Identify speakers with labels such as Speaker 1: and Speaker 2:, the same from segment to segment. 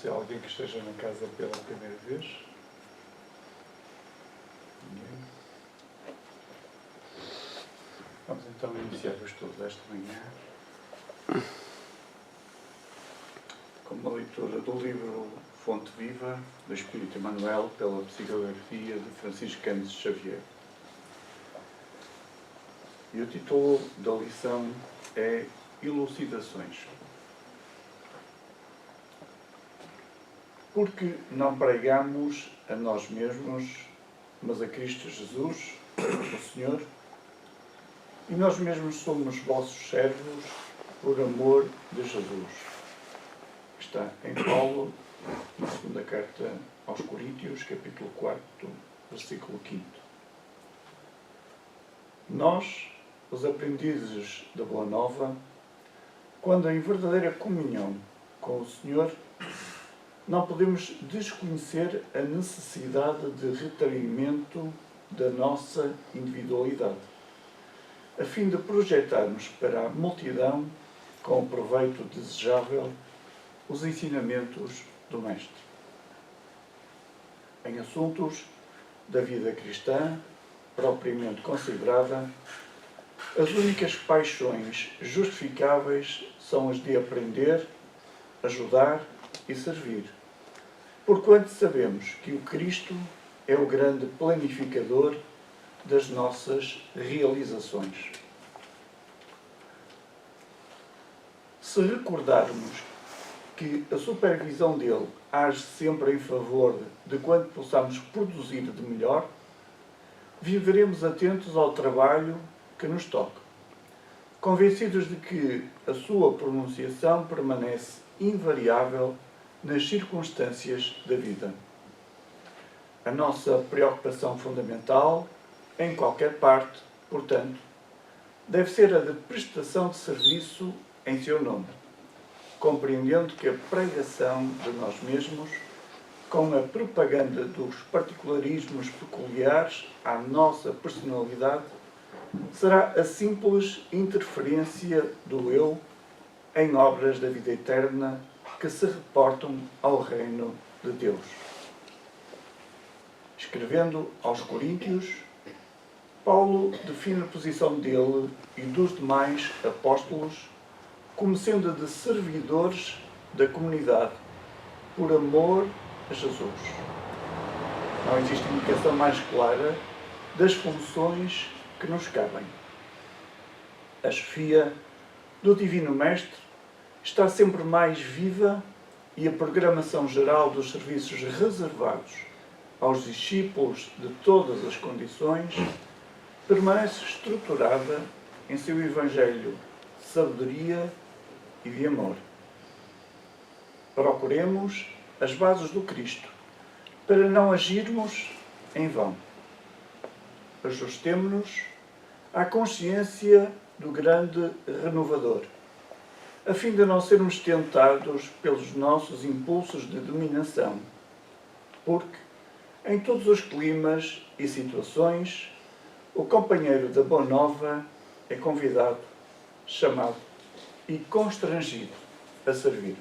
Speaker 1: se há alguém que esteja na casa pela primeira vez. Ninguém. Vamos então iniciar o estudo desta manhã com uma leitura do livro Fonte Viva, do Espírito Emmanuel, pela psicografia de Francisco Cândido Xavier. E o título da lição é Elucidações. Porque não pregamos a nós mesmos, mas a Cristo Jesus, o Senhor, e nós mesmos somos vossos servos por amor de Jesus. Está em Paulo, na segunda carta aos Coríntios, capítulo 4, versículo 5. Nós, os aprendizes da Boa Nova, quando em verdadeira comunhão com o Senhor, não podemos desconhecer a necessidade de retraimento da nossa individualidade, a fim de projetarmos para a multidão, com o proveito desejável, os ensinamentos do Mestre. Em assuntos da vida cristã, propriamente considerada, as únicas paixões justificáveis são as de aprender, ajudar e servir, porquanto sabemos que o Cristo é o grande planificador das nossas realizações. Se recordarmos que a supervisão dele age sempre em favor de quanto possamos produzir de melhor, viveremos atentos ao trabalho que nos toca, convencidos de que a sua pronunciação permanece invariável nas circunstâncias da vida. A nossa preocupação fundamental, em qualquer parte, portanto, deve ser a de prestação de serviço em seu nome, compreendendo que a pregação de nós mesmos, com a propaganda dos particularismos peculiares à nossa personalidade, será a simples interferência do eu em obras da vida eterna que se reportam ao reino de Deus. Escrevendo aos Coríntios, Paulo define a posição dele e dos demais apóstolos como sendo a de servidores da comunidade, por amor a Jesus. Não existe indicação mais clara das funções que nos cabem. A chefia do Divino Mestre está sempre mais viva e a programação geral dos serviços reservados aos discípulos de todas as condições permanece estruturada em seu Evangelho de sabedoria e de amor. Procuremos as bases do Cristo para não agirmos em vão. Ajustemo-nos à consciência do grande renovador, a fim de não sermos tentados pelos nossos impulsos de dominação, porque, em todos os climas e situações, o companheiro da Boa Nova é convidado, chamado e constrangido a servir.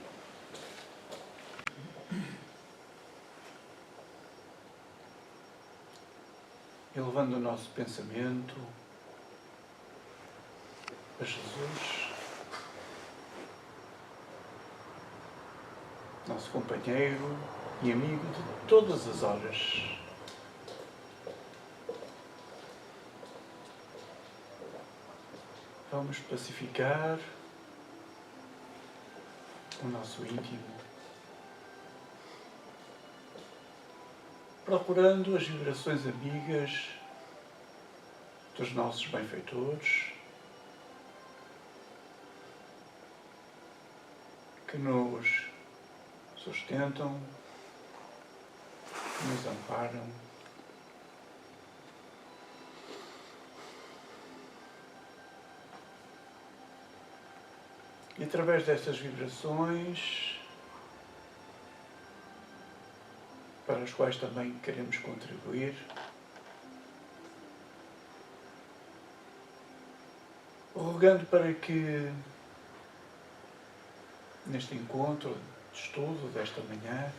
Speaker 1: Elevando o nosso pensamento a Jesus, nosso companheiro e amigo de todas as horas. Vamos pacificar o nosso íntimo, procurando as vibrações amigas dos nossos benfeitores, que nos sustentam, que nos amparam. E através destas vibrações, para as quais também queremos contribuir, rogando para que neste encontro de estudo desta manhã.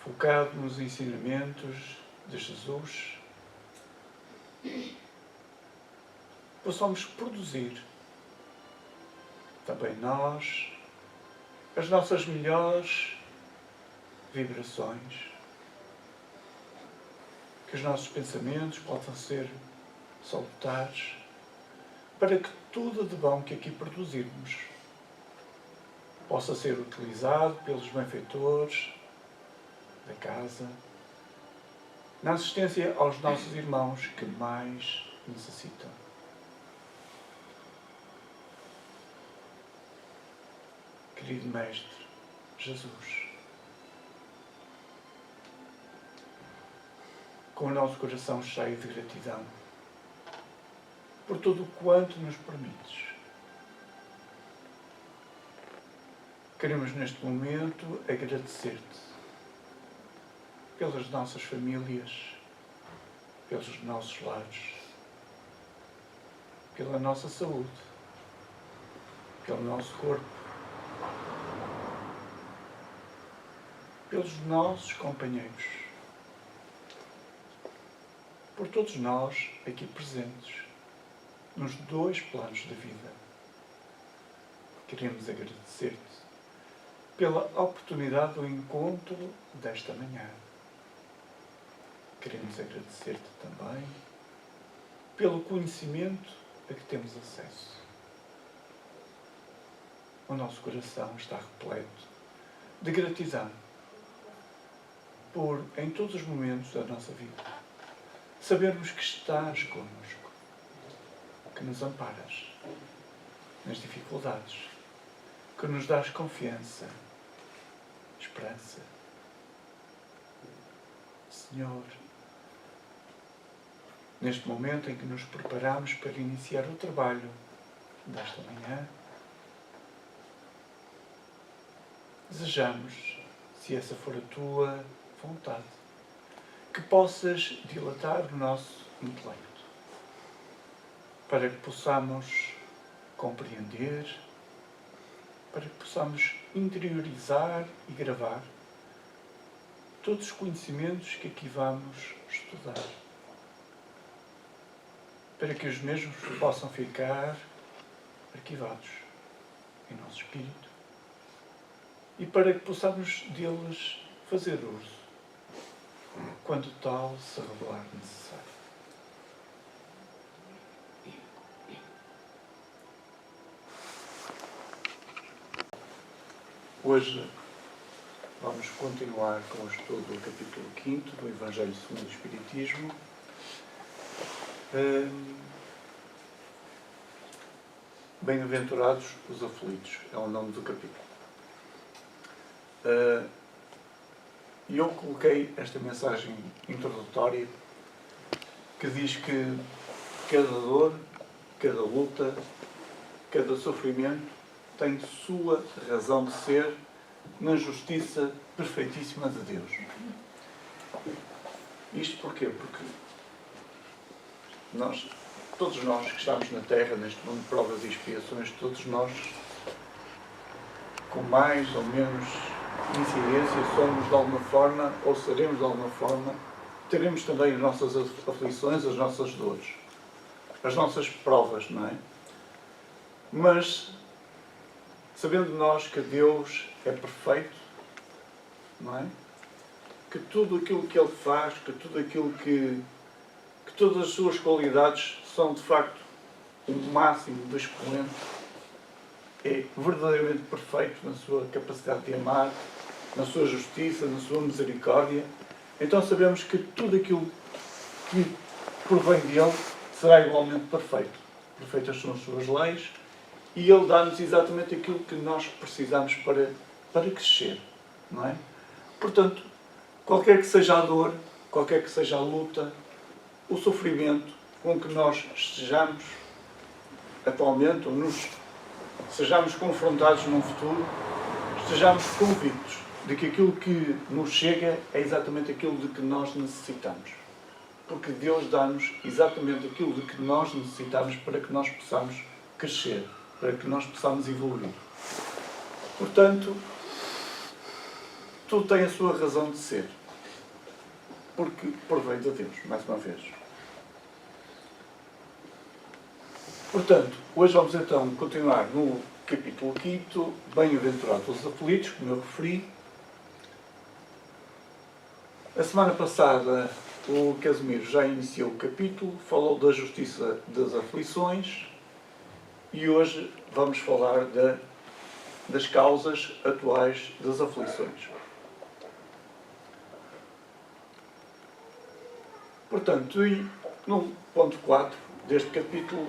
Speaker 1: Focado nos ensinamentos de Jesus, possamos produzir também nós as nossas melhores vibrações, que os nossos pensamentos possam ser salutares, para que tudo de bom que aqui produzirmos possa ser utilizado pelos benfeitores da casa, na assistência aos nossos irmãos que mais necessitam. Querido Mestre Jesus, com o nosso coração cheio de gratidão por tudo quanto nos permites, queremos neste momento agradecer-te pelas nossas famílias, pelos nossos lares, pela nossa saúde, pelo nosso corpo, pelos nossos companheiros, por todos nós aqui presentes, nos dois planos da vida. Queremos agradecer-te pela oportunidade do encontro desta manhã. Queremos agradecer-te também pelo conhecimento a que temos acesso. O nosso coração está repleto de gratidão por, em todos os momentos da nossa vida, sabermos que estás connosco, que nos amparas nas dificuldades, que nos dás confiança, esperança. Senhor, neste momento em que nos preparamos para iniciar o trabalho desta manhã, desejamos, se essa for a tua vontade, que possas dilatar o nosso intelecto, para que possamos compreender, para que possamos interiorizar e gravar todos os conhecimentos que aqui vamos estudar, para que os mesmos possam ficar arquivados em nosso espírito e para que possamos deles fazer uso quando tal se revelar necessário. Hoje vamos continuar com o estudo do capítulo 5 do Evangelho segundo o Espiritismo. Bem-aventurados os aflitos, é o nome do capítulo. E eu coloquei esta mensagem introdutória que diz que cada dor, cada luta, cada sofrimento tem sua razão de ser na justiça perfeitíssima de Deus. Isto porquê? Porque todos nós que estamos na Terra, neste mundo de provas e expiações, todos nós, com mais ou menos incidência, somos de alguma forma, ou seremos de alguma forma, teremos também as nossas aflições, as nossas dores, as nossas provas, não é? Mas, sabendo nós que Deus é perfeito, não é? Que tudo aquilo que Ele faz, que tudo aquilo que todas as suas qualidades são de facto o máximo do expoente, é verdadeiramente perfeito na sua capacidade de amar, na sua justiça, na sua misericórdia, então sabemos que tudo aquilo que provém dele será igualmente perfeito. Perfeitas são as suas leis e ele dá-nos exatamente aquilo que nós precisamos para crescer, não é? Portanto, qualquer que seja a dor, qualquer que seja a luta, o sofrimento com que nós estejamos atualmente, ou sejamos confrontados num futuro, estejamos convictos de que aquilo que nos chega é exatamente aquilo de que nós necessitamos. Porque Deus dá-nos exatamente aquilo de que nós necessitamos para que nós possamos crescer, para que nós possamos evoluir. Portanto, tudo tem a sua razão de ser. Porque provém de Deus, mais uma vez. Portanto, hoje vamos então continuar no capítulo 5, Bem-aventurados os aflitos, como eu referi. A semana passada o Casimiro já iniciou o capítulo, falou da justiça das aflições e hoje vamos falar das causas atuais das aflições. Portanto, no ponto 4 deste capítulo,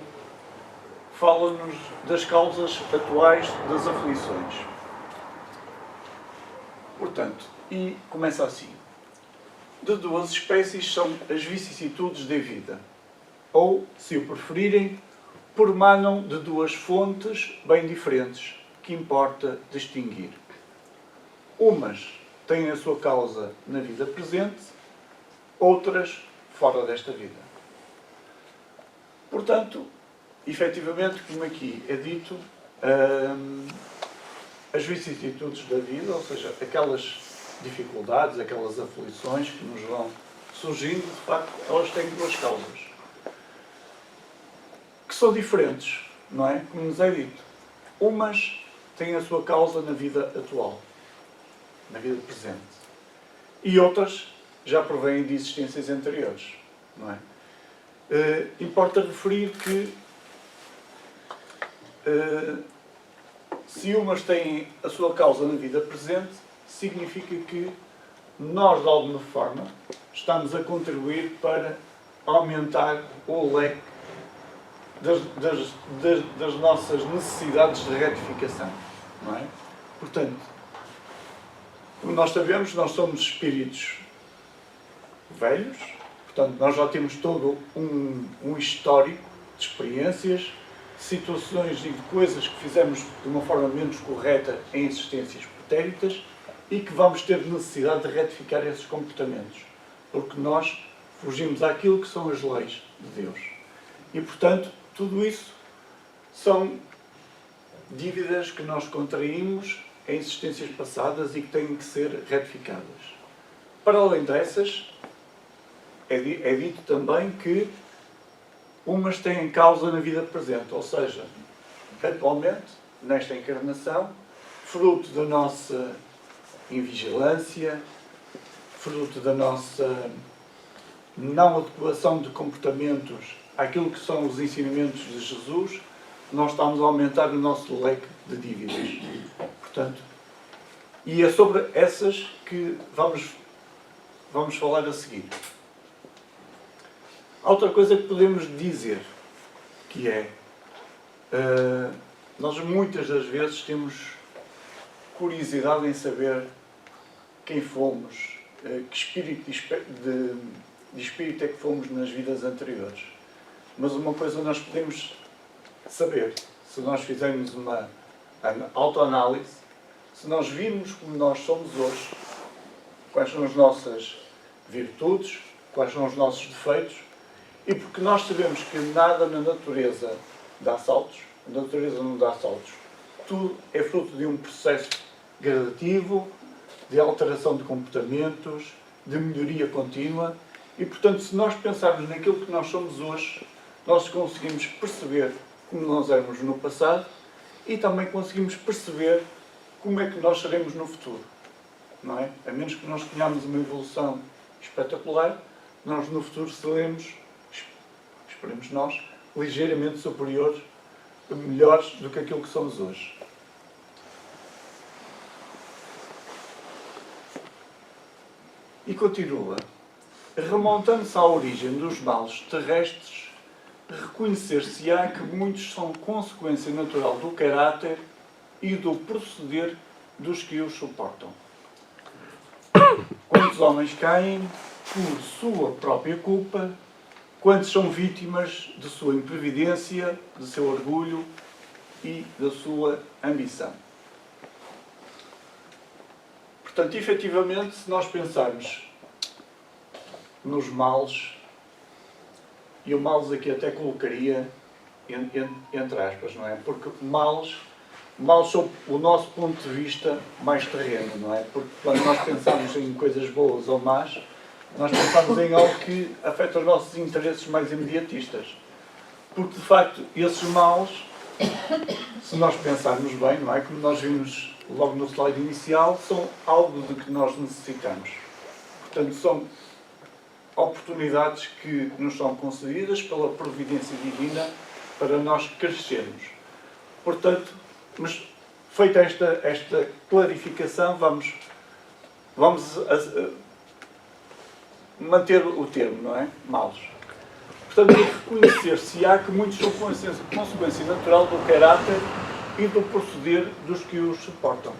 Speaker 1: fala-nos das causas atuais das aflições. Portanto, e começa assim. De duas espécies são as vicissitudes da vida, ou, se o preferirem, promanam de duas fontes bem diferentes, que importa distinguir. Umas têm a sua causa na vida presente, outras fora desta vida. Portanto, efetivamente, como aqui é dito, as vicissitudes da vida, ou seja, aquelas dificuldades, aquelas aflições que nos vão surgindo, de facto, elas têm duas causas. Que são diferentes, não é? Como nos é dito. Umas têm a sua causa na vida atual, na vida presente. E outras já provêm de existências anteriores, não é? Importa referir que se umas têm a sua causa na vida presente, significa que nós, de alguma forma, estamos a contribuir para aumentar o leque das nossas necessidades de retificação, não é? Portanto, como nós sabemos, nós somos espíritos velhos, portanto, nós já temos todo um histórico de experiências, situações e de coisas que fizemos de uma forma menos correta em existências pretéritas e que vamos ter necessidade de retificar esses comportamentos, porque nós fugimos àquilo que são as leis de Deus. E, portanto, tudo isso são dívidas que nós contraímos em existências passadas e que têm que ser retificadas. Para além dessas, é dito também que umas têm causa na vida presente, ou seja, atualmente, nesta encarnação, fruto da nossa invigilância, fruto da nossa não adequação de comportamentos àquilo que são os ensinamentos de Jesus, nós estamos a aumentar o nosso leque de dívidas. Portanto, e é sobre essas que vamos falar a seguir. Há outra coisa que podemos dizer, que é, nós muitas das vezes temos curiosidade em saber quem fomos, que espírito de espírito é que fomos nas vidas anteriores. Mas uma coisa nós podemos saber, se nós fizermos uma autoanálise, se nós virmos como nós somos hoje, quais são as nossas virtudes, quais são os nossos defeitos, e porque nós sabemos que nada na natureza dá saltos, a natureza não dá saltos. Tudo é fruto de um processo gradativo, de alteração de comportamentos, de melhoria contínua, e portanto, se nós pensarmos naquilo que nós somos hoje, nós conseguimos perceber como nós éramos no passado e também conseguimos perceber como é que nós seremos no futuro. Não é? A menos que nós tenhamos uma evolução espetacular, nós no futuro seremos, esperemos nós, ligeiramente superiores, melhores do que aquilo que somos hoje. E continua. Remontando-se à origem dos males terrestres, reconhecer-se-á que muitos são consequência natural do caráter e do proceder dos que os suportam. Quantos homens caem por sua própria culpa, quantos são vítimas de sua imprevidência, de seu orgulho e da sua ambição. Portanto, efetivamente, se nós pensarmos nos males, e o males aqui até colocaria entre aspas, não é? Porque males sob o nosso ponto de vista mais terreno, não é? Porque quando nós pensamos em coisas boas ou más, nós pensamos em algo que afeta os nossos interesses mais imediatistas. Porque, de facto, esses males, se nós pensarmos bem, não é? Como nós vimos logo no slide inicial, são algo de que nós necessitamos. Portanto, são oportunidades que nos são concedidas pela providência divina para nós crescermos. Portanto, mas feita esta clarificação, vamos manter o termo, não é? Males. Portanto, reconhecer-se-á que muitos são consequência natural do caráter e do proceder dos que os suportam.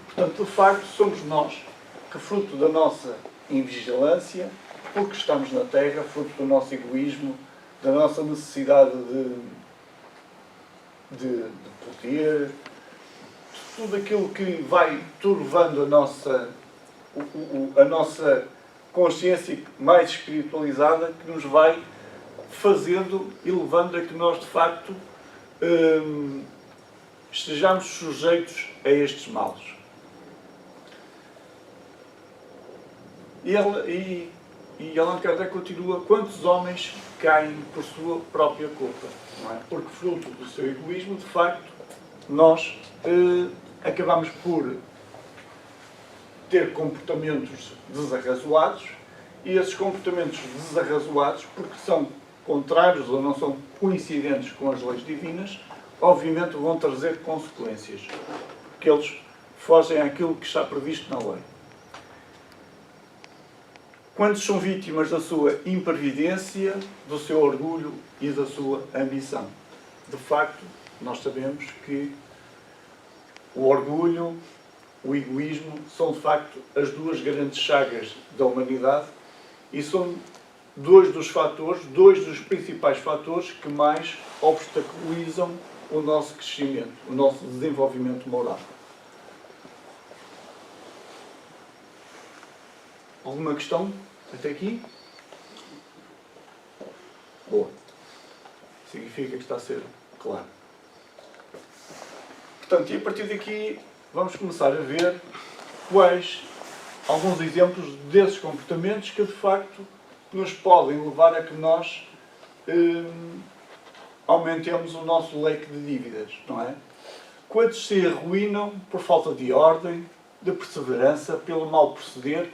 Speaker 1: Portanto, de facto, somos nós que, fruto da nossa invigilância, porque estamos na Terra, fruto do nosso egoísmo, da nossa necessidade de poder, tudo aquilo que vai turvando a nossa consciência mais espiritualizada, que nos vai fazendo e levando a que nós, de facto, estejamos sujeitos a estes males. E Allan Kardec continua: quantos homens caem por sua própria culpa? Não é? Porque, fruto do seu egoísmo, de facto, nós acabamos por ter comportamentos desarrazoados, e esses comportamentos desarrazoados, porque são contrários ou não são coincidentes com as leis divinas, obviamente vão trazer consequências, porque eles fogem àquilo que está previsto na lei. Quantos são vítimas da sua imprevidência, do seu orgulho e da sua ambição? De facto, nós sabemos que o orgulho, o egoísmo, são de facto as duas grandes chagas da humanidade e são dois dos principais fatores que mais obstaculizam o nosso crescimento, o nosso desenvolvimento moral. Alguma questão até aqui? Boa. Significa que está a ser claro. Portanto, e a partir daqui vamos começar a ver quais alguns exemplos desses comportamentos que de facto nos podem levar a que nós aumentemos o nosso leque de dívidas, não é? Quantos se arruinam por falta de ordem, de perseverança, pelo mal proceder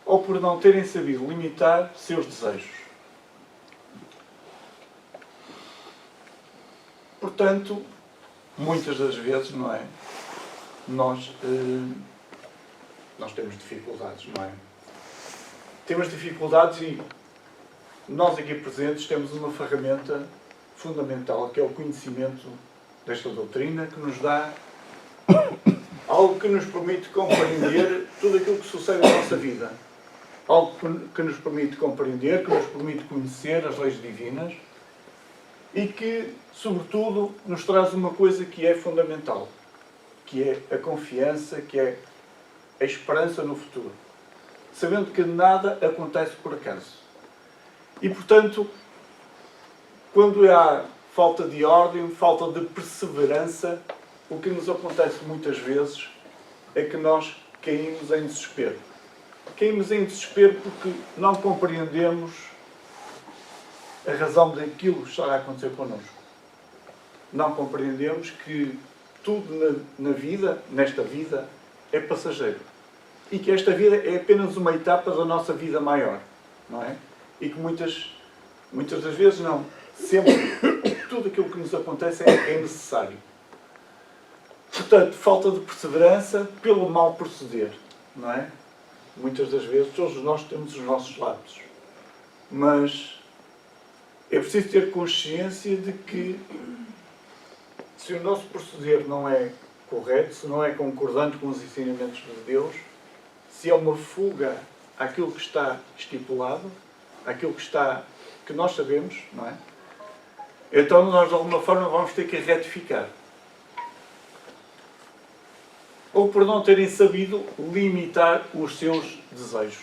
Speaker 1: ou por não terem sabido limitar seus desejos. Portanto, muitas das vezes, não é? Nós temos dificuldades, não é? Temos dificuldades e nós aqui presentes temos uma ferramenta fundamental, que é o conhecimento desta doutrina, que nos dá algo que nos permite compreender tudo aquilo que sucede na nossa vida. Algo que nos permite compreender, que nos permite conhecer as leis divinas e que, sobretudo, nos traz uma coisa que é fundamental, que é a confiança, que é a esperança no futuro. Sabendo que nada acontece por acaso. E, portanto, quando há falta de ordem, falta de perseverança, o que nos acontece muitas vezes é que nós caímos em desespero. Caímos em desespero porque não compreendemos a razão daquilo que está a acontecer connosco. Não compreendemos que tudo na vida, nesta vida, é passageiro. E que esta vida é apenas uma etapa da nossa vida maior. Não é? E que muitas das vezes não. Sempre tudo aquilo que nos acontece é necessário. Portanto, falta de perseverança pelo mal proceder. Não é? Muitas das vezes, todos nós temos os nossos lapsos. Mas é preciso ter consciência de que se o nosso proceder não é correto, se não é concordante com os ensinamentos de Deus, se é uma fuga àquilo que está estipulado, àquilo que nós sabemos, não é? Então nós de alguma forma vamos ter que retificar. Ou por não terem sabido limitar os seus desejos.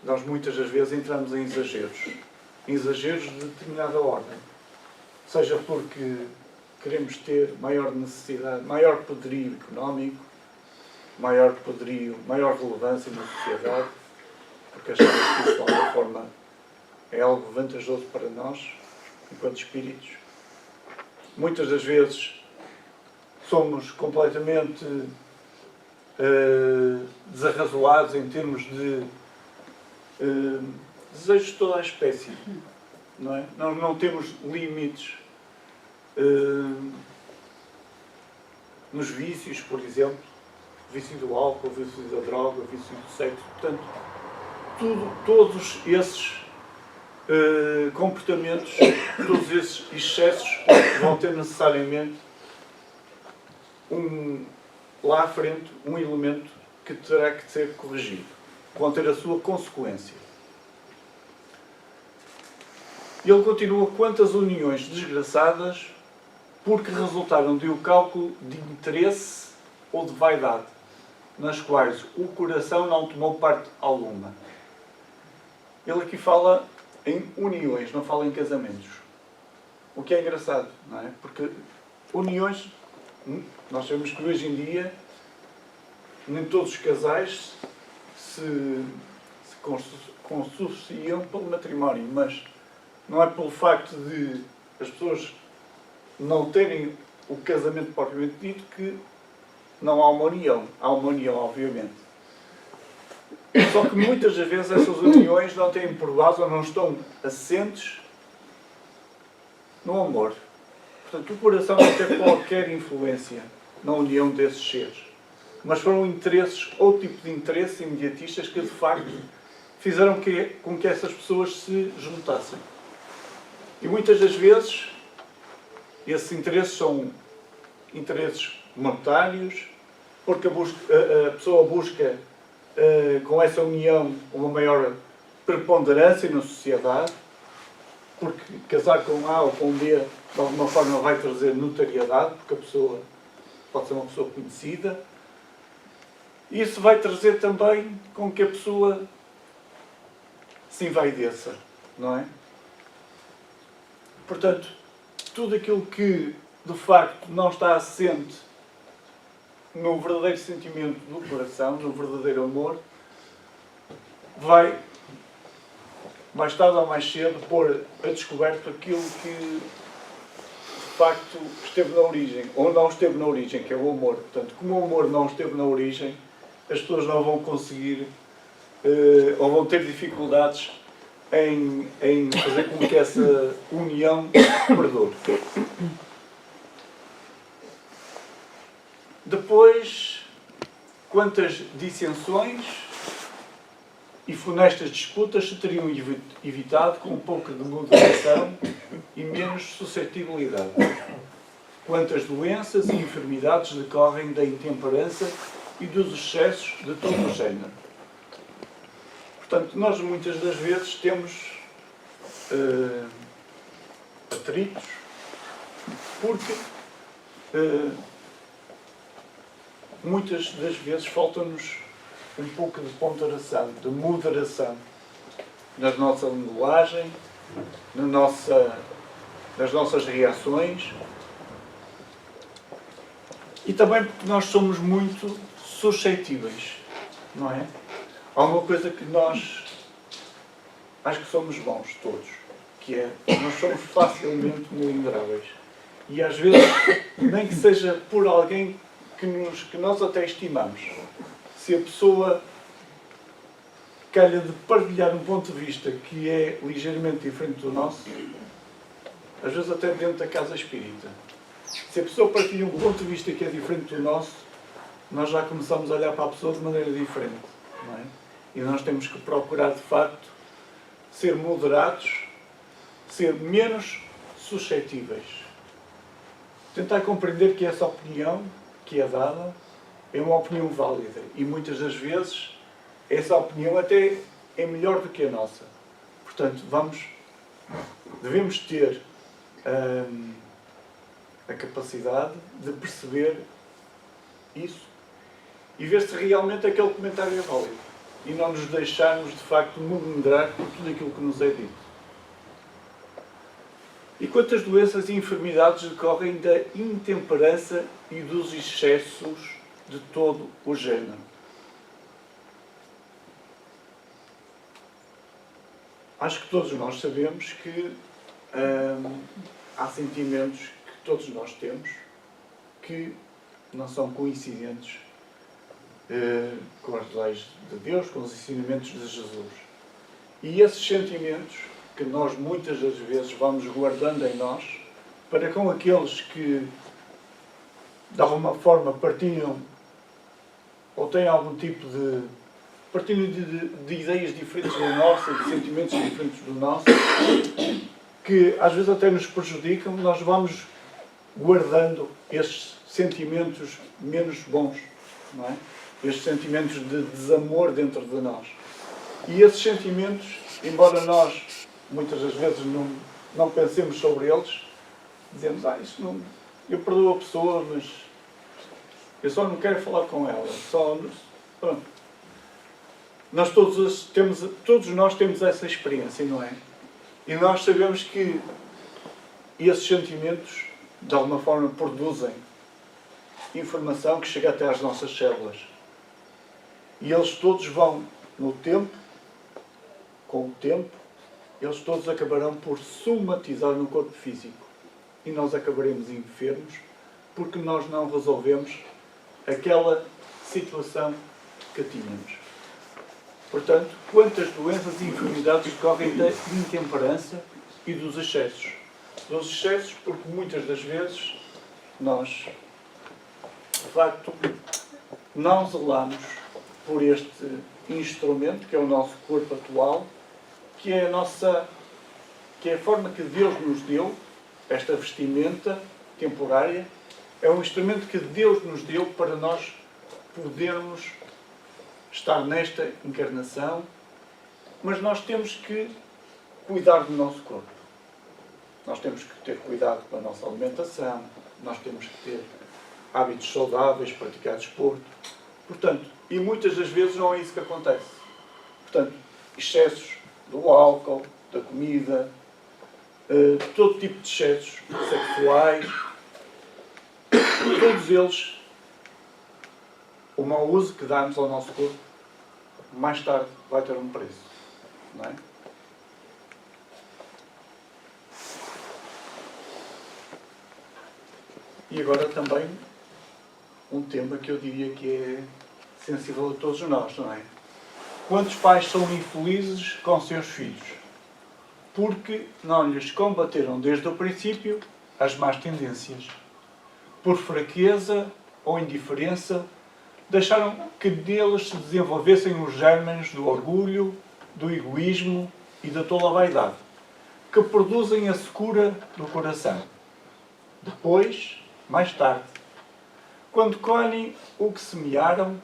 Speaker 1: Nós muitas das vezes entramos em exageros. exageros de determinada ordem. Seja porque queremos ter maior necessidade, maior poderio económico, maior poderio, maior relevância na sociedade, porque achamos que isso, de alguma forma, é algo vantajoso para nós, enquanto espíritos. Muitas das vezes somos completamente desarrazoados em termos de desejos de toda a espécie. Não é? Nós não temos limites nos vícios, por exemplo, o vício do álcool, o vício da droga, o vício do sexo. Portanto, todos esses comportamentos, todos esses excessos vão ter necessariamente lá à frente um elemento que terá que ser corrigido. Vão ter a sua consequência. Ele continua: quantas uniões desgraçadas porque resultaram de um cálculo de interesse ou de vaidade, nas quais o coração não tomou parte alguma. Ele aqui fala em uniões, não fala em casamentos. O que é engraçado, não é? Porque uniões, nós sabemos que hoje em dia nem todos os casais se consubstanciam pelo matrimónio, mas não é pelo facto de as pessoas não terem o casamento propriamente dito que não há uma união. Há uma união, obviamente. Só que muitas das vezes essas uniões não têm por base ou não estão assentes no amor. Portanto, o coração não tem qualquer influência na união desses seres. Mas foram interesses, ou tipo de interesses imediatistas que de facto fizeram com que essas pessoas se juntassem. E muitas das vezes esses interesses são interesses monetários, porque a pessoa busca com essa união uma maior preponderância na sociedade, porque casar com A ou com B de alguma forma vai trazer notariedade, porque a pessoa pode ser uma pessoa conhecida. Isso vai trazer também com que a pessoa se envaideça, não é? Portanto, tudo aquilo que de facto não está assente no verdadeiro sentimento do coração, no verdadeiro amor, vai mais tarde ou mais cedo pôr a descoberto aquilo que de facto esteve na origem, ou não esteve na origem, que é o amor. Portanto, como o amor não esteve na origem, as pessoas não vão conseguir ou vão ter dificuldades em fazer com que essa união perdure. Depois, quantas dissensões e funestas disputas se teriam evitado com um pouco de moderação e menos suscetibilidade. Quantas doenças e enfermidades decorrem da intemperança e dos excessos de todo o género. Portanto, nós muitas das vezes temos atritos porque muitas das vezes falta-nos um pouco de ponderação, de moderação na nossa linguagem, nas nossas reações, e também porque nós somos muito suscetíveis, não é? Há uma coisa que nós acho que somos bons todos, que é nós somos facilmente melindráveis. E às vezes, nem que seja por alguém que nós até estimamos, se a pessoa calha de partilhar um ponto de vista que é ligeiramente diferente do nosso, às vezes até dentro da casa espírita, se a pessoa partilha um ponto de vista que é diferente do nosso, nós já começamos a olhar para a pessoa de maneira diferente, não é? E nós temos que procurar, de facto, ser moderados, ser menos suscetíveis. Tentar compreender que essa opinião que é dada é uma opinião válida. E muitas das vezes essa opinião até é melhor do que a nossa. Portanto, devemos ter a capacidade de perceber isso e ver se realmente aquele comentário é válido. E não nos deixarmos, de facto, melindrar por tudo aquilo que nos é dito. E quantas doenças e enfermidades decorrem da intemperança e dos excessos de todo o género? Acho que todos nós sabemos que há sentimentos que todos nós temos que não são coincidentes com as leis de Deus, com os ensinamentos de Jesus. E esses sentimentos que nós muitas das vezes vamos guardando em nós, para com aqueles que de alguma forma partilham ou têm algum tipo de partilham de ideias diferentes da nossa, de sentimentos diferentes do nosso, que às vezes até nos prejudicam, nós vamos guardando estes sentimentos menos bons, não é? Estes sentimentos de desamor dentro de nós. E esses sentimentos, embora nós muitas das vezes não pensemos sobre eles, dizemos, isto não, eu perdoo a pessoa, mas eu só não quero falar com ela. Pronto. Todos nós temos essa experiência, não é? E nós sabemos que esses sentimentos, de alguma forma, produzem informação que chega até às nossas células. E eles todos vão, com o tempo, eles todos acabarão por somatizar no corpo físico. E nós acabaremos enfermos porque nós não resolvemos aquela situação que tínhamos. Portanto, quantas doenças e enfermidades decorrem da intemperança e dos excessos? Dos excessos porque muitas das vezes nós, de facto, não zelamos por este instrumento, que é o nosso corpo atual, que é a forma que Deus nos deu, esta vestimenta temporária, é um instrumento que Deus nos deu para nós podermos estar nesta encarnação, mas nós temos que cuidar do nosso corpo. Nós temos que ter cuidado com a nossa alimentação, nós temos que ter hábitos saudáveis, praticar desporto. Portanto, e muitas das vezes não é isso que acontece. Portanto, excessos do álcool, da comida, todo tipo de excessos sexuais, todos eles, o mau uso que damos ao nosso corpo, mais tarde vai ter um preço, não é? E agora também um tema que eu diria que é sensível a todos nós, não é? Quantos pais são infelizes com seus filhos? Porque não lhes combateram desde o princípio as más tendências. Por fraqueza ou indiferença, deixaram que deles se desenvolvessem os germes do orgulho, do egoísmo e da tola vaidade, que produzem a secura do coração. Depois, mais tarde, quando colhem o que semearam,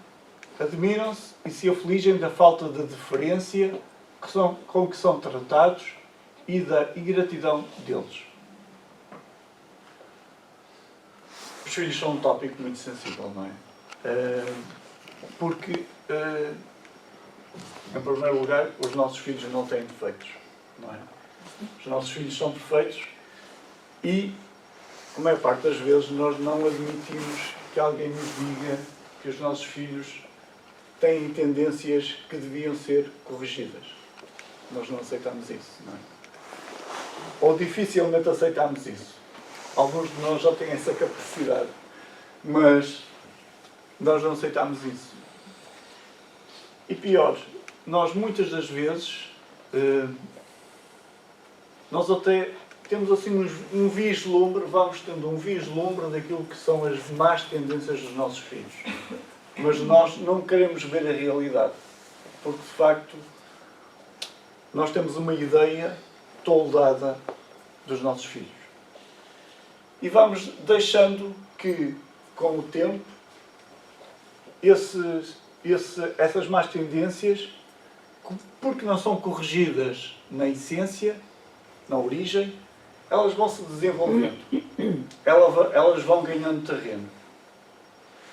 Speaker 1: admiram-se e se afligem da falta de deferência com que são tratados e da ingratidão deles. Os filhos são um tópico muito sensível, não é? Porque, em primeiro lugar, os nossos filhos não têm defeitos, não é? Os nossos filhos são perfeitos e, a maior parte das vezes, nós não admitimos que alguém nos diga que os nossos filhos têm tendências que deviam ser corrigidas. Nós não aceitamos isso, não é? Ou dificilmente aceitamos isso. Alguns de nós já têm essa capacidade, mas nós não aceitamos isso. E pior, nós muitas das vezes, nós até temos assim um vislumbre, vamos tendo um vislumbre daquilo que são as más tendências dos nossos filhos. Mas nós não queremos ver a realidade, porque de facto nós temos uma ideia toldada dos nossos filhos. E vamos deixando que, com o tempo, essas más tendências, porque não são corrigidas na essência, na origem, elas vão se desenvolvendo. Elas vão ganhando terreno.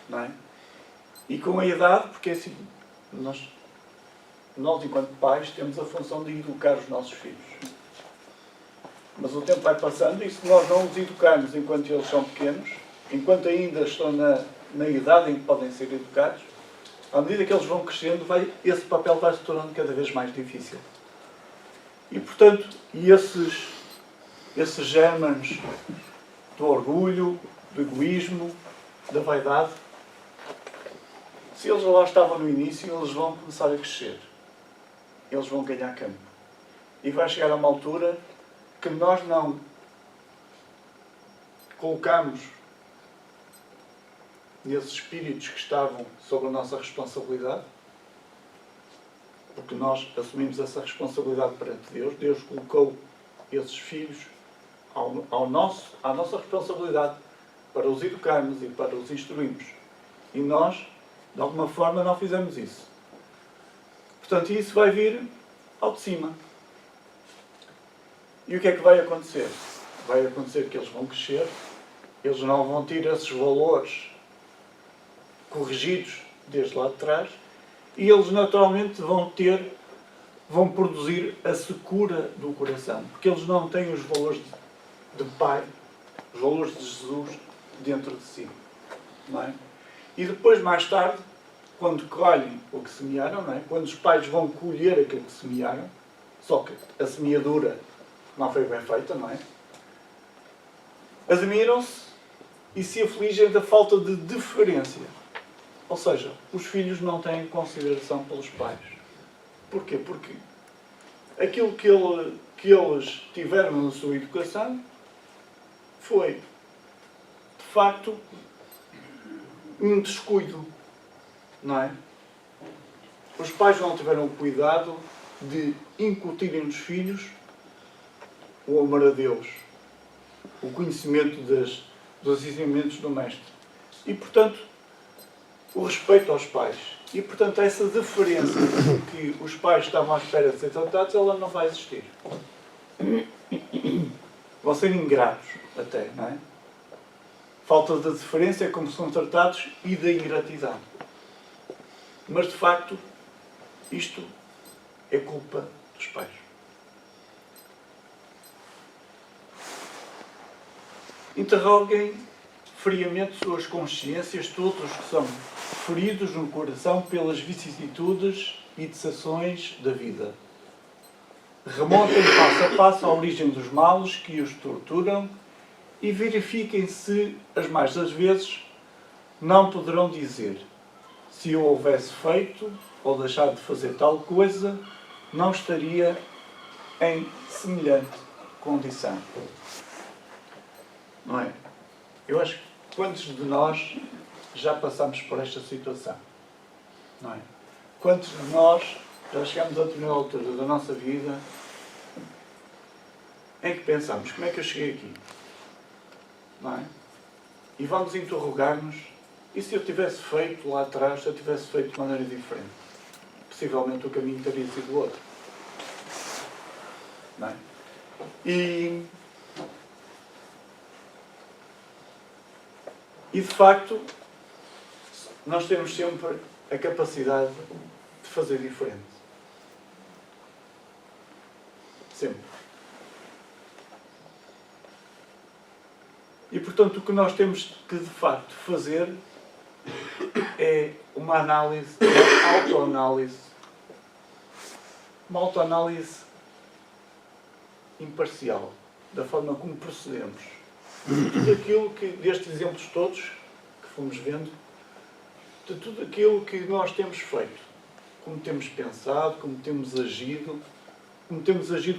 Speaker 1: Não é? E com a idade, porque assim, nós enquanto pais temos a função de educar os nossos filhos. Mas o tempo vai passando e se nós não os educarmos enquanto eles são pequenos, enquanto ainda estão na idade em que podem ser educados, à medida que eles vão crescendo, esse papel vai se tornando cada vez mais difícil. E, portanto, esses germes do orgulho, do egoísmo, da vaidade, se eles lá estavam no início, eles vão começar a crescer. Eles vão ganhar campo. E vai chegar a uma altura que nós não colocamos nesses espíritos que estavam sob a nossa responsabilidade, porque nós assumimos essa responsabilidade perante Deus. Deus colocou esses filhos à nossa responsabilidade para os educarmos e para os instruirmos. E nós, de alguma forma, não fizemos isso. Portanto, isso vai vir ao de cima. E o que é que vai acontecer? Vai acontecer que eles vão crescer, eles não vão ter esses valores corrigidos desde lá de trás, e eles naturalmente vão produzir a secura do coração, porque eles não têm os valores de Pai, os valores de Jesus dentro de si. Não é? E depois, mais tarde, quando colhem o que semearam, não é? Quando os pais vão colher aquilo que semearam, só que a semeadura não foi bem feita, não é? Admiram-se e se afligem da falta de deferência. Ou seja, os filhos não têm consideração pelos pais. Porquê? Porque aquilo que eles tiveram na sua educação foi, de facto, um descuido. Não é? Os pais não tiveram o cuidado de incutirem nos filhos o amor a Deus, o conhecimento dos ensinamentos do Mestre. E, portanto, o respeito aos pais. E, portanto, essa diferença que os pais estavam à espera de ser tratados, ela não vai existir. Vão ser ingratos, até, não é? Falta de diferença é como são tratados e da ingratidão. Mas, de facto, isto é culpa dos pais. Interroguem friamente suas consciências, todos os que são feridos no coração pelas vicissitudes e decepções da vida. Remontem passo a passo à origem dos males que os torturam e verifiquem se, as mais das vezes, não poderão dizer: se eu houvesse feito ou deixado de fazer tal coisa, não estaria em semelhante condição. Não é? Eu acho que quantos de nós já passamos por esta situação? Não é? Quantos de nós já chegamos a determinada altura da nossa vida em que pensamos: como é que eu cheguei aqui? Não é? E vamos interrogar-nos: e se eu tivesse feito lá atrás, se eu tivesse feito de maneira diferente? Possivelmente o caminho teria sido outro. Não é? E de facto, nós temos sempre a capacidade de fazer diferente. Sempre. E, portanto, o que nós temos que, de facto, fazer é uma análise, uma autoanálise. Uma autoanálise imparcial da forma como procedemos. De tudo aquilo que, destes exemplos todos que fomos vendo, de tudo aquilo que nós temos feito, como temos pensado, como temos agido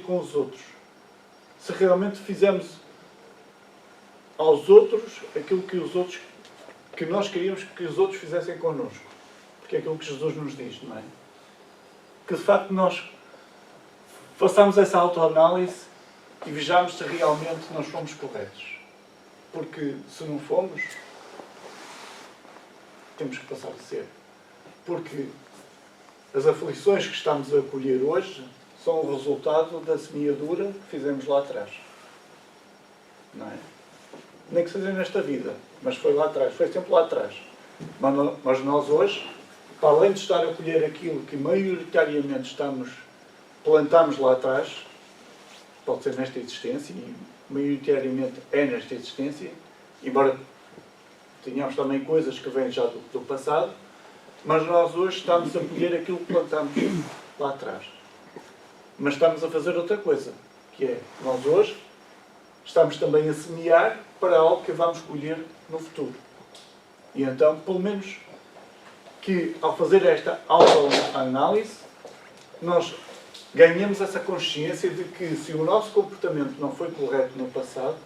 Speaker 1: com os outros. Se realmente fizemos aos outros aquilo que nós queríamos que os outros fizessem connosco. Porque é aquilo que Jesus nos diz, não é? Que de facto nós façamos essa autoanálise e vejamos se realmente nós fomos corretos. Porque se não fomos, temos que passar a ser. Porque as aflições que estamos a colher hoje são o resultado da semeadura que fizemos lá atrás. Não é? Nem que seja nesta vida, mas foi lá atrás, foi sempre lá atrás. Mas nós hoje, para além de estar a colher aquilo que maioritariamente plantamos lá atrás, pode ser nesta existência, e maioritariamente é nesta existência, embora tenhamos também coisas que vêm já do passado, mas nós hoje estamos a colher aquilo que plantamos lá atrás. Mas estamos a fazer outra coisa, que é, nós hoje estamos também a semear para algo que vamos colher no futuro. E então, pelo menos, que ao fazer esta autoanálise, nós ganhamos essa consciência de que se o nosso comportamento não foi correto no passado,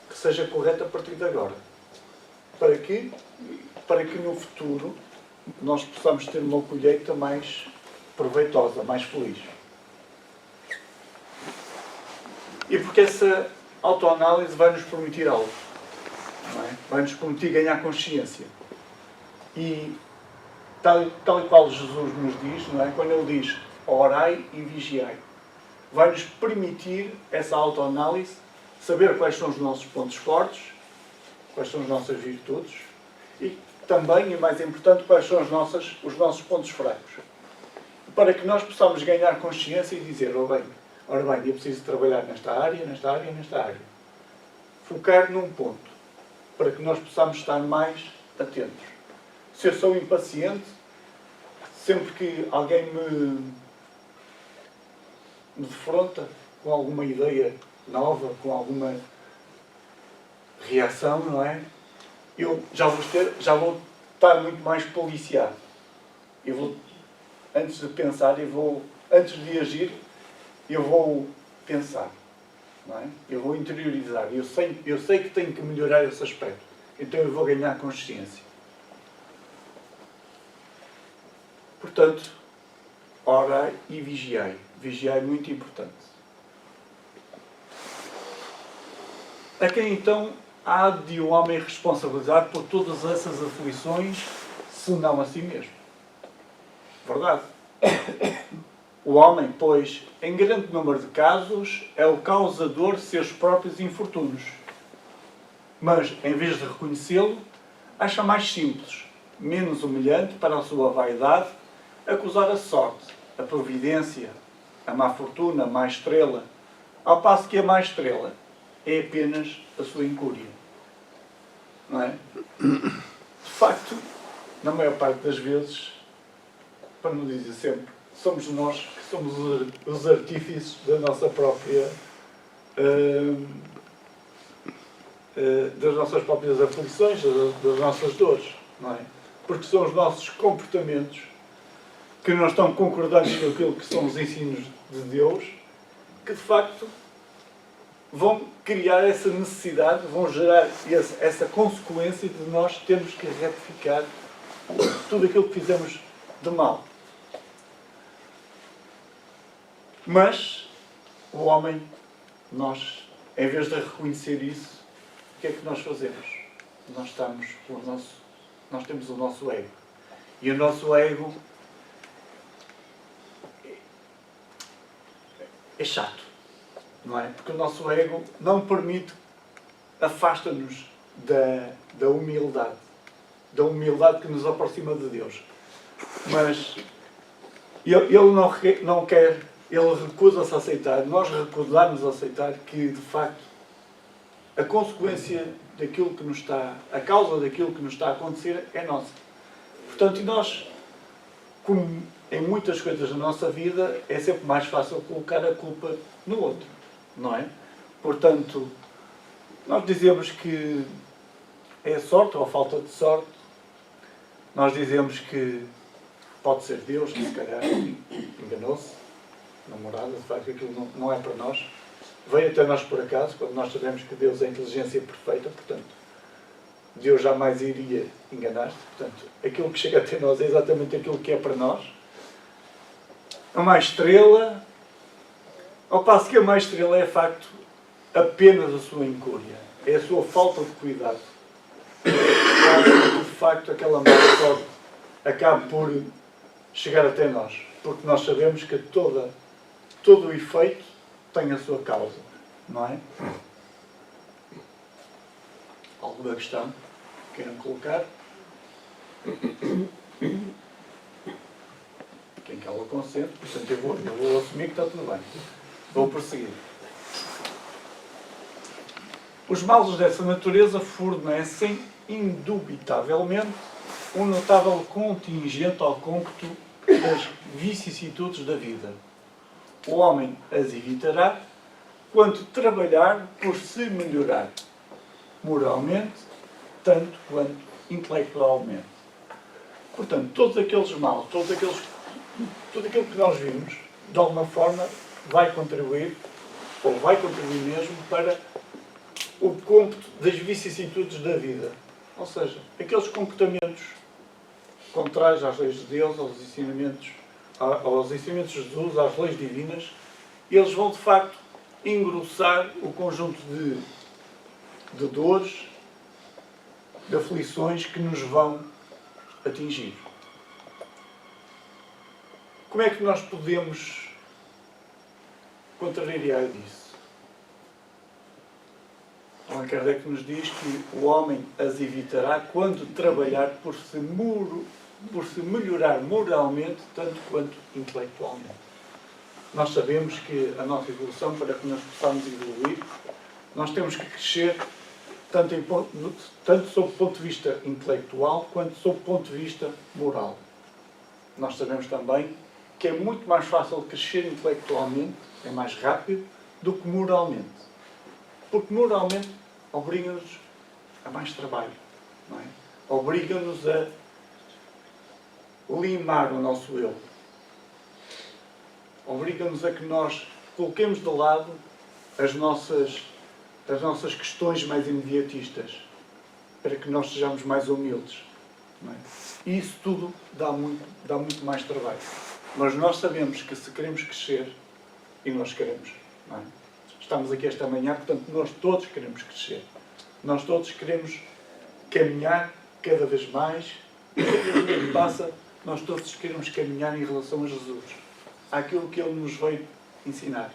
Speaker 1: que seja correto a partir de agora. Para que no futuro nós possamos ter uma colheita mais proveitosa, mais feliz. E porque essa autoanálise vai nos permitir algo. Não é? Vai nos permitir ganhar consciência. E tal e qual Jesus nos diz, não é? Quando Ele diz orai e vigiai, vai nos permitir essa autoanálise, saber quais são os nossos pontos fortes, quais são as nossas virtudes e também, e mais importante, quais são os nossos pontos fracos. Para que nós possamos ganhar consciência e dizer, ora bem, eu preciso trabalhar nesta área, nesta área, nesta área. Focar num ponto, para que nós possamos estar mais atentos. Se eu sou impaciente, sempre que alguém me defronta com alguma ideia nova, com alguma reação, não é? Eu já vou estar muito mais policiado. Eu vou, antes de pensar, antes de agir, eu vou pensar, não é? Eu vou interiorizar. Eu sei que tenho que melhorar esse aspecto. Então eu vou ganhar consciência. Portanto, orai e vigiai. Vigiai é muito importante. A quem então há de um homem responsabilizar por todas essas aflições, se não a si mesmo? Verdade. O homem, pois, em grande número de casos, é o causador de seus próprios infortúnios. Mas, em vez de reconhecê-lo, acha mais simples, menos humilhante para a sua vaidade, acusar a sorte, a providência, a má fortuna, a má estrela, ao passo que a má estrela é apenas a sua incúria. Não é? De facto, na maior parte das vezes, para não dizer sempre, somos nós que somos os artífices da nossa própria das nossas próprias aflições, das nossas dores, não é? Porque são os nossos comportamentos que não estão concordantes com aquilo que são os ensinos de Deus, que de facto vão criar essa necessidade, vão gerar essa consequência de nós termos que retificar tudo aquilo que fizemos de mal. Mas o homem, nós, em vez de reconhecer isso, o que é que nós fazemos? Nós temos o nosso ego. E o nosso ego é chato, não é? Porque o nosso ego não permite, afasta-nos da humildade que nos aproxima de Deus. Mas ele não quer, ele recusa-se a aceitar, nós recusamos a aceitar que, de facto, a consequência daquilo que nos está, a causa daquilo que nos está a acontecer é nossa. Portanto, e nós, como em muitas coisas da nossa vida, é sempre mais fácil colocar a culpa no outro, não é? Portanto, nós dizemos que é sorte ou falta de sorte, nós dizemos que pode ser Deus, que se calhar enganou-se, namorada, de facto aquilo não é para nós, veio até nós por acaso, quando nós sabemos que Deus é a inteligência perfeita, portanto, Deus jamais iria enganar-se, portanto, aquilo que chega até nós é exatamente aquilo que é para nós. A má estrela, ao passo que a má estrela é, de facto, apenas a sua incúria, é a sua falta de cuidado. De facto, aquela má sorte acaba por chegar até nós, porque nós sabemos que todo o efeito tem a sua causa, não é? Alguma questão que queiram colocar? Quem cala consente, portanto eu vou assumir que está tudo bem. Vou prosseguir. Os males dessa natureza fornecem, indubitavelmente, um notável contingente ao cômputo das vicissitudes da vida. O homem as evitará quando trabalhar por se melhorar, moralmente, tanto quanto intelectualmente. Portanto, todos aqueles males, tudo aquilo que nós vimos, de alguma forma, vai contribuir, ou vai contribuir mesmo, para o cômputo das vicissitudes da vida. Ou seja, aqueles comportamentos contrários às leis de Deus, aos ensinamentos de Jesus, às leis divinas, eles vão, de facto, engrossar o conjunto de dores, de aflições que nos vão atingir. Como é que nós podemos contrariar disso? Allan Kardec nos diz que o homem as evitará quando trabalhar por se melhorar moralmente, tanto quanto intelectualmente. Nós sabemos que a nossa evolução, para que nós possamos evoluir, nós temos que crescer tanto sob o ponto de vista intelectual, quanto sob o ponto de vista moral. Nós sabemos também que é muito mais fácil crescer intelectualmente, é mais rápido, do que moralmente. Porque moralmente obriga-nos a mais trabalho, não é? Obriga-nos a limar o nosso eu. Obriga-nos a que nós coloquemos de lado as nossas questões mais imediatistas, para que nós sejamos mais humildes. Não é? E isso tudo dá muito mais trabalho. Mas nós sabemos que se queremos crescer, e nós queremos, não é? Estamos aqui esta manhã, portanto, nós todos queremos crescer. Nós todos queremos caminhar cada vez mais, e cada dia que passa, nós todos queremos caminhar em relação a Jesus, àquilo que Ele nos veio ensinar.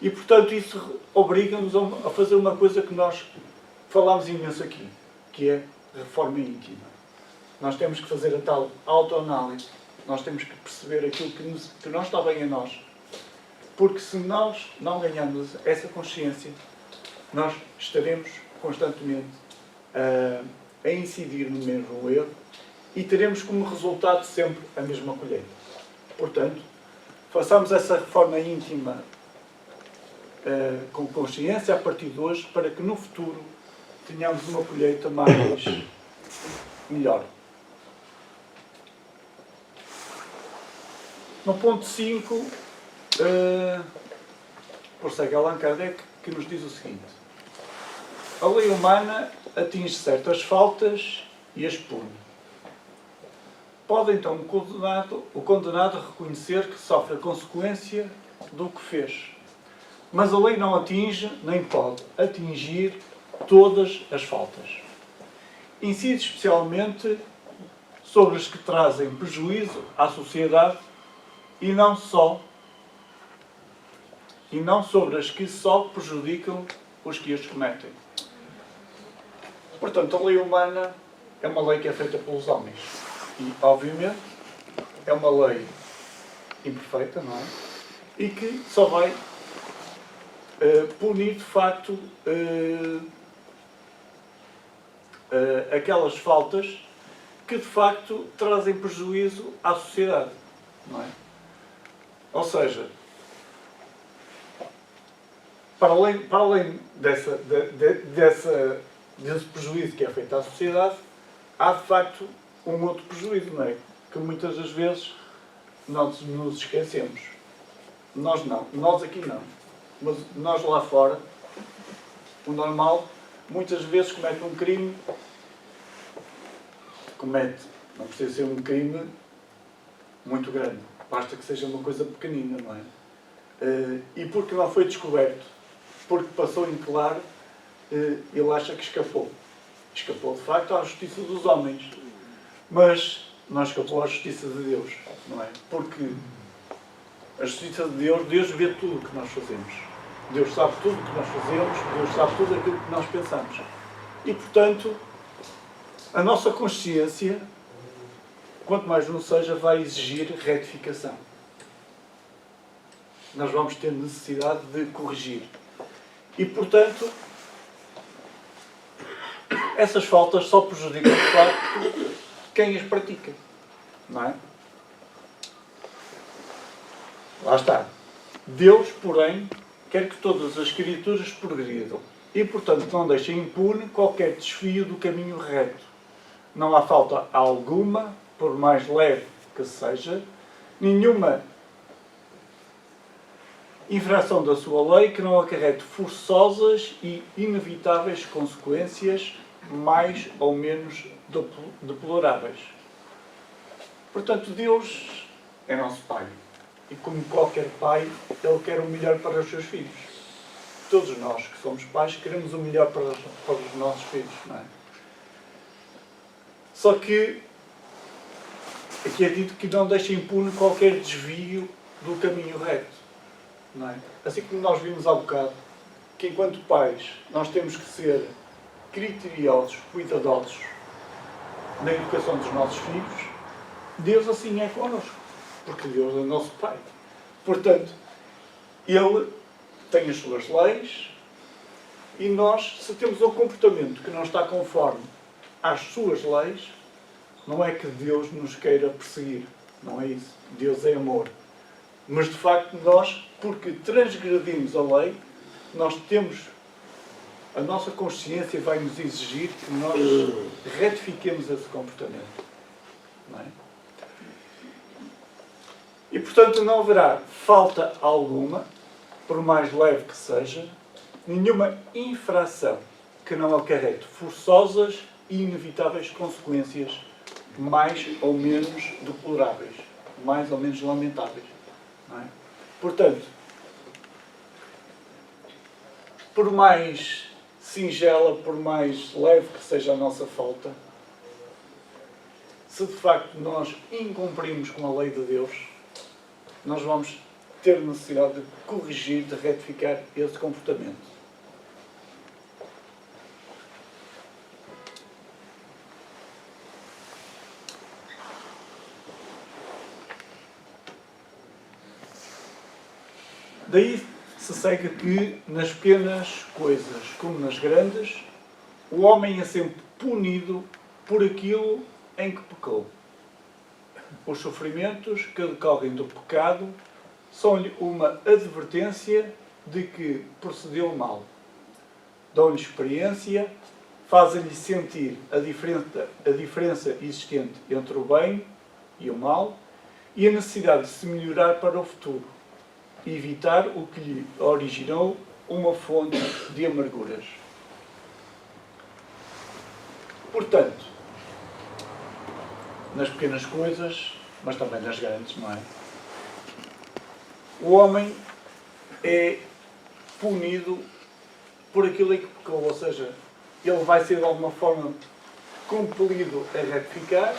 Speaker 1: E, portanto, isso obriga-nos a fazer uma coisa que nós falámos imenso aqui, que é a reforma íntima. Nós temos que fazer a tal autoanálise, nós temos que perceber aquilo que não está bem em nós. Porque se nós não ganharmos essa consciência, nós estaremos constantemente a incidir no mesmo erro e teremos como resultado sempre a mesma colheita. Portanto, façamos essa reforma íntima com consciência a partir de hoje, para que no futuro tenhamos uma colheita melhor. No ponto 5, prossegue Allan Kardec, que nos diz o seguinte: a lei humana atinge certas faltas e as pune. Pode então o condenado reconhecer que sofre a consequência do que fez. Mas a lei não atinge, nem pode atingir, todas as faltas. Incide especialmente sobre as que trazem prejuízo à sociedade e não sobre as que só prejudicam os que as cometem. Portanto, a lei humana é uma lei que é feita pelos homens. E, obviamente, é uma lei imperfeita, não é? E que só vai punir, de facto, aquelas faltas que, de facto, trazem prejuízo à sociedade, não é? Ou seja, para além desse prejuízo que é feito à sociedade, há, de facto, um outro prejuízo, não é? Que muitas das vezes nós nos esquecemos. Nós não. Nós aqui não. Mas nós lá fora, o normal, muitas vezes comete um crime. Não precisa ser um crime muito grande. Basta que seja uma coisa pequenina, não é? E porque não foi descoberto, porque passou em claro, ele acha que escapou. Escapou, de facto, à justiça dos homens. Mas não escapou à justiça de Deus, não é? Porque a justiça de Deus vê tudo o que nós fazemos. Deus sabe tudo o que nós fazemos, Deus sabe tudo aquilo que nós pensamos. E, portanto, a nossa consciência, quanto mais não seja, vai exigir retificação. Nós vamos ter necessidade de corrigir. E, portanto, essas faltas só prejudicam, de facto, quem as pratica. Não é? Lá está. Deus, porém, quer que todas as criaturas progridam e, portanto, não deixa impune qualquer desvio do caminho reto. Não há falta alguma, por mais leve que seja, nenhuma infração da sua lei que não acarrete forçosas e inevitáveis consequências mais ou menos deploráveis. Portanto, Deus é nosso Pai. E como qualquer pai, Ele quer o melhor para os seus filhos. Todos nós que somos pais queremos o melhor para os nossos filhos, não é? Só que aqui é dito que não deixa impune qualquer desvio do caminho reto. Não é? Assim como nós vimos há bocado, que enquanto pais nós temos que ser criteriosos, cuidadosos na educação dos nossos filhos, Deus assim é connosco. Porque Deus é nosso Pai. Portanto, Ele tem as suas leis e nós, se temos um comportamento que não está conforme às suas leis, não é que Deus nos queira perseguir. Não é isso. Deus é amor. Mas, de facto, nós, porque transgredimos a lei, nós temos... A nossa consciência vai nos exigir que nós retifiquemos esse comportamento. Não é? E, portanto, não haverá falta alguma, por mais leve que seja, nenhuma infração que não acarrete forçosas e inevitáveis consequências mais ou menos deploráveis, mais ou menos lamentáveis. Não é? Portanto, por mais singela, por mais leve que seja a nossa falta, se de facto nós incumprimos com a lei de Deus, nós vamos ter necessidade de corrigir, de retificar esse comportamento. Daí se segue que, nas pequenas coisas como nas grandes, o homem é sempre punido por aquilo em que pecou. Os sofrimentos que decorrem do pecado são-lhe uma advertência de que procedeu mal. Dão-lhe experiência, fazem-lhe sentir a diferença existente entre o bem e o mal e a necessidade de se melhorar para o futuro e evitar o que lhe originou uma fonte de amarguras. Portanto, nas pequenas coisas, mas também nas grandes, não é? O homem é punido por aquilo em que pecou, ou seja, ele vai ser de alguma forma compelido a retificar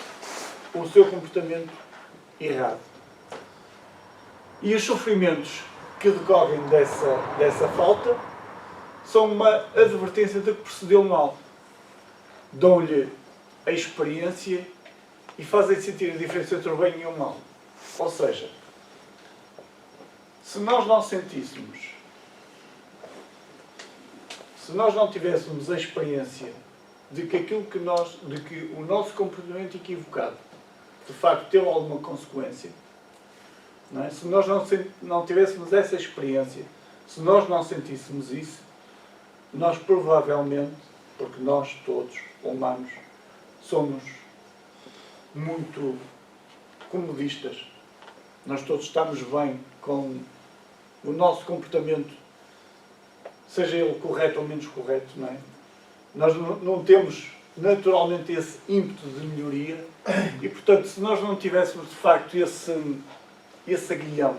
Speaker 1: o seu comportamento errado. E os sofrimentos que decorrem dessa falta são uma advertência de que procedeu mal. Dão-lhe a experiência e fazem sentir a diferença entre o bem e o mal. Ou seja, se nós não sentíssemos, se nós não tivéssemos a experiência de que o nosso comportamento equivocado de facto teve alguma consequência, não é? Se nós não tivéssemos essa experiência, se nós não sentíssemos isso, nós provavelmente, porque nós todos, humanos, somos muito comodistas. Nós todos estamos bem com o nosso comportamento, seja ele correto ou menos correto, não é? Nós não temos naturalmente esse ímpeto de melhoria e, portanto, se nós não tivéssemos de facto esse aguilhão,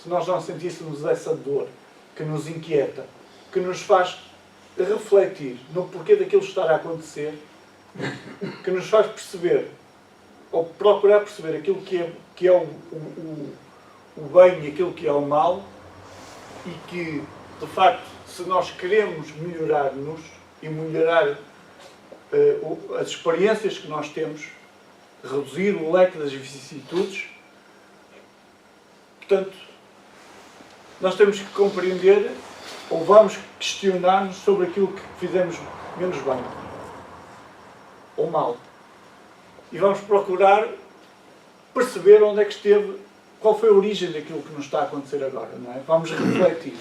Speaker 1: se nós não sentíssemos essa dor que nos inquieta, que nos faz refletir no porquê daquilo estar a acontecer, que nos faz perceber ou procurar perceber aquilo que é o bem e aquilo que é o mal, e que, de facto, se nós queremos melhorar-nos e melhorar as experiências que nós temos, reduzir o leque das vicissitudes, portanto, nós temos que compreender ou vamos questionar-nos sobre aquilo que fizemos menos bem. ou mal. E vamos procurar perceber onde é que esteve, qual foi a origem daquilo que nos está a acontecer agora, não é? Vamos refletir.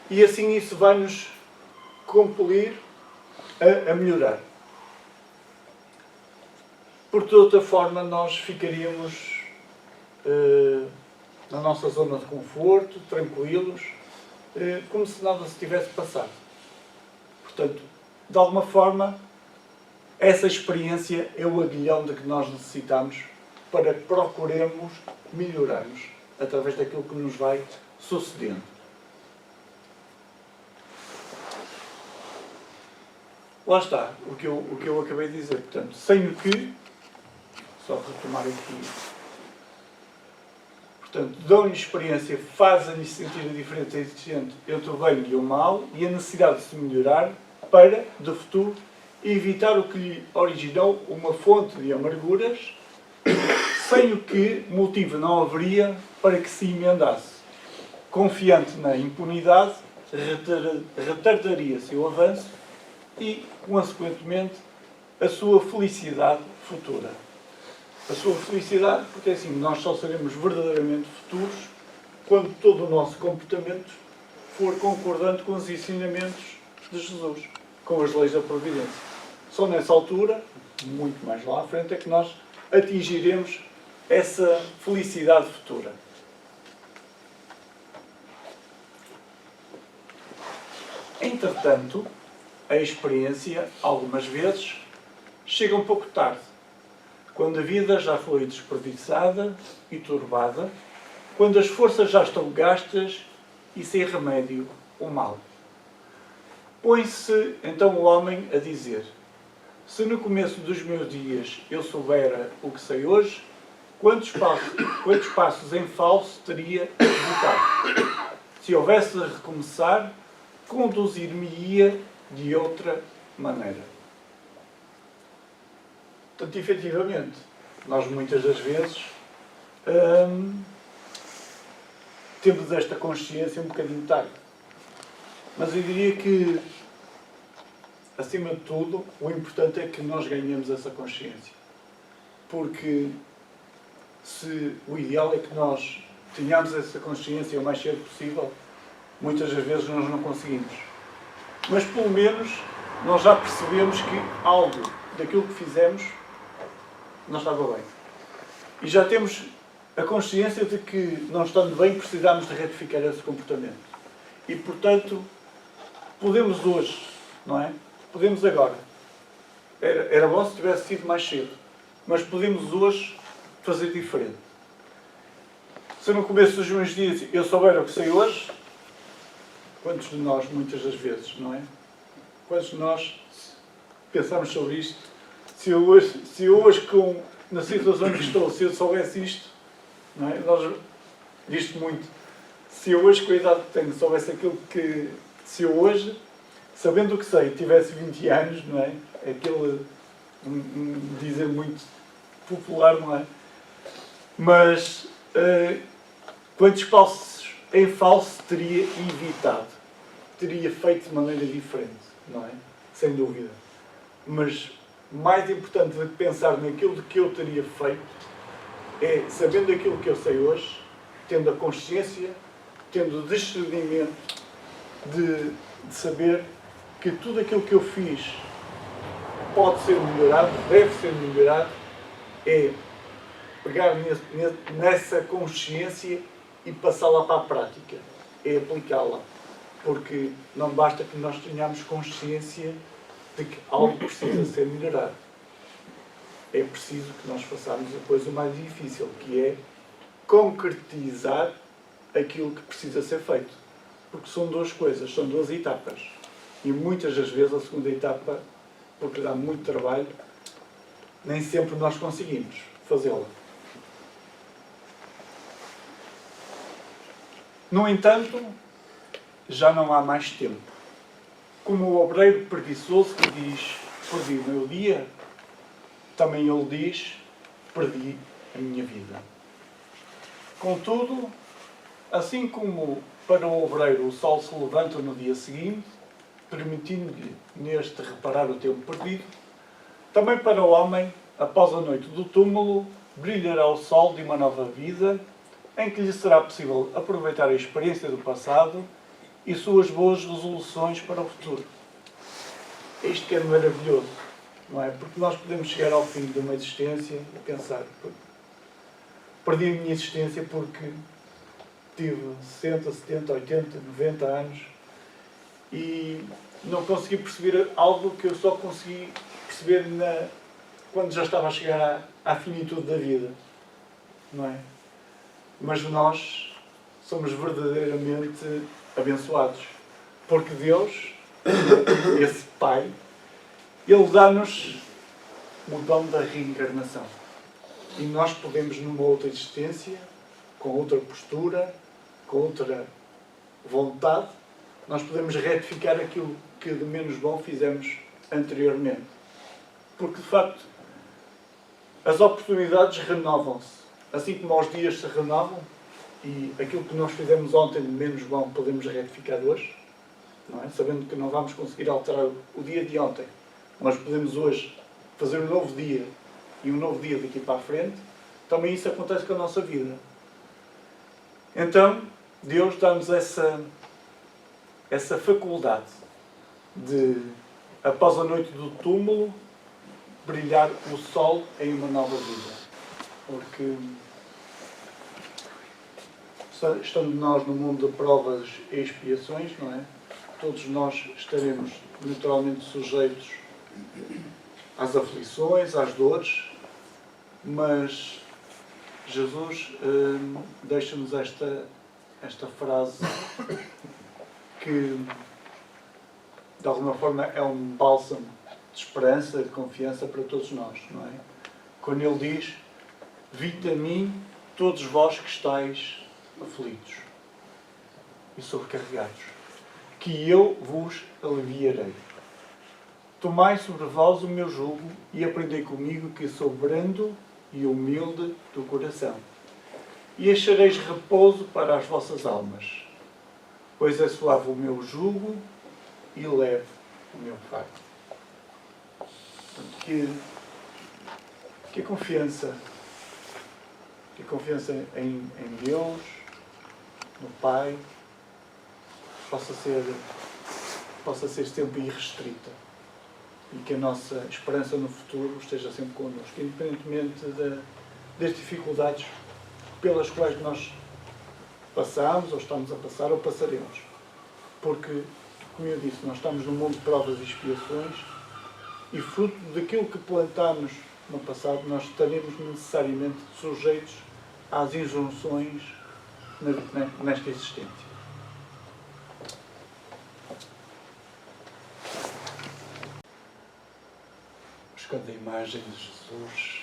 Speaker 1: E assim isso vai-nos compelir a melhorar. Porque de outra forma nós ficaríamos na nossa zona de conforto, tranquilos, como se nada se tivesse passado. Portanto, de alguma forma, essa experiência é o aguilhão de que nós necessitamos para que procuremos melhorarmos através daquilo que nos vai sucedendo. Lá está, o que eu acabei de dizer. Portanto, sem o que, só retomar aqui, portanto, dão-lhe experiência, fazem-lhe sentir a diferença existente entre o bem e o mal e a necessidade de se melhorar para, de futuro, evitar o que lhe originou uma fonte de amarguras, sem o que motivo não haveria para que se emendasse. Confiante na impunidade, retardaria seu avanço e, consequentemente, a sua felicidade futura. A sua felicidade, porque assim, nós só seremos verdadeiramente futuros quando todo o nosso comportamento for concordante com os ensinamentos de Jesus, com as leis da providência. Só nessa altura, muito mais lá à frente, é que nós atingiremos essa felicidade futura. Entretanto, a experiência, algumas vezes, chega um pouco tarde, quando a vida já foi desperdiçada e turbada, quando as forças já estão gastas e sem remédio o mal. Põe-se então o homem a dizer: se no começo dos meus dias eu soubera o que sei hoje, quantos passos em falso teria evitado? Se houvesse de recomeçar, conduzir-me-ia de outra maneira. Portanto, efetivamente, nós muitas das vezes temos esta consciência um bocadinho tarde. Mas eu diria que, acima de tudo, o importante é que nós ganhemos essa consciência. Porque o ideal é que nós tenhamos essa consciência o mais cedo possível, muitas das vezes nós não conseguimos. Mas, pelo menos, nós já percebemos que algo daquilo que fizemos não estava bem. E já temos a consciência de que, não estando bem, precisamos de retificar esse comportamento. E, portanto, podemos hoje, não é? Podemos agora. Era bom se tivesse sido mais cedo. Mas podemos hoje fazer diferente. Se no começo dos meus dias eu souber o que sei hoje, quantos de nós, muitas das vezes, não é? Quantos de nós pensamos sobre isto? Se eu hoje na situação que estou, se eu soubesse isto, não é? Diz-te muito. Se eu hoje, com a idade que tenho, soubesse aquilo que... Se eu hoje, sabendo o que sei, tivesse 20 anos, não é? Aquele dizer muito popular, não é? Mas quantos passos em falso teria evitado? Teria feito de maneira diferente, não é? Sem dúvida. Mas mais importante do que pensar naquilo que eu teria feito é, sabendo aquilo que eu sei hoje, tendo a consciência, tendo o discernimento de saber que tudo aquilo que eu fiz pode ser melhorado, deve ser melhorado, é pegar nessa consciência e passá-la para a prática, é aplicá-la. Porque não basta que nós tenhamos consciência de que algo precisa ser melhorado. É preciso que nós façamos depois o mais difícil, que é concretizar aquilo que precisa ser feito. Porque são duas coisas, são duas etapas. E muitas das vezes a segunda etapa, porque dá muito trabalho, nem sempre nós conseguimos fazê-la. No entanto, já não há mais tempo. Como o obreiro preguiçoso que diz: perdi o meu dia, também ele diz: perdi a minha vida. Contudo, assim como para o obreiro o sol se levanta no dia seguinte, permitindo-lhe neste reparar o tempo perdido, Também para o homem, após a noite do túmulo, brilhará o sol de uma nova vida, em que lhe será possível aproveitar a experiência do passado e suas boas resoluções para o futuro. Isto que é maravilhoso, não é? Porque nós podemos chegar ao fim de uma existência e pensar: perdi a minha existência porque tive 60, 70, 80, 90 anos e não consegui perceber algo que eu só consegui perceber quando já estava a chegar à finitude da vida, não é? Mas nós somos verdadeiramente abençoados, porque Deus, esse Pai, Ele dá-nos o dom da reencarnação. E nós podemos, numa outra existência, com outra postura, com outra vontade, nós podemos retificar aquilo que de menos bom fizemos anteriormente. Porque, de facto, as oportunidades renovam-se. Assim como os dias se renovam, e aquilo que nós fizemos ontem de menos bom podemos retificar hoje, não é? Sabendo que não vamos conseguir alterar o dia de ontem, mas podemos hoje fazer um novo dia e um novo dia daqui para a frente, também isso acontece com a nossa vida. Então, Deus dá-nos essa faculdade de, após a noite do túmulo, brilhar o sol em uma nova vida. Porque, estando nós no mundo de provas e expiações, não é? Todos nós estaremos naturalmente sujeitos às aflições, às dores, mas Jesus deixa-nos esta frase que, de alguma forma, é um bálsamo de esperança, de confiança para todos nós, não é? Quando Ele diz: vinde a mim, todos vós que estáis aflitos e sobrecarregados, que eu vos aliviarei. Tomai sobre vós o meu jugo e aprendei comigo, que sou brando e humilde do coração, e achareis repouso para as vossas almas, pois é suave o meu jugo e leve o meu fardo. Que a confiança em Deus, no Pai, possa ser sempre irrestrita, e que a nossa esperança no futuro esteja sempre connosco, independentemente das dificuldades pelas quais nós passamos, ou estamos a passar, ou passaremos. Porque, como eu disse, nós estamos num mundo de provas e expiações, e fruto daquilo que plantamos no passado, nós estaremos necessariamente sujeitos às injunções nesta existência. Buscando a imagem de Jesus,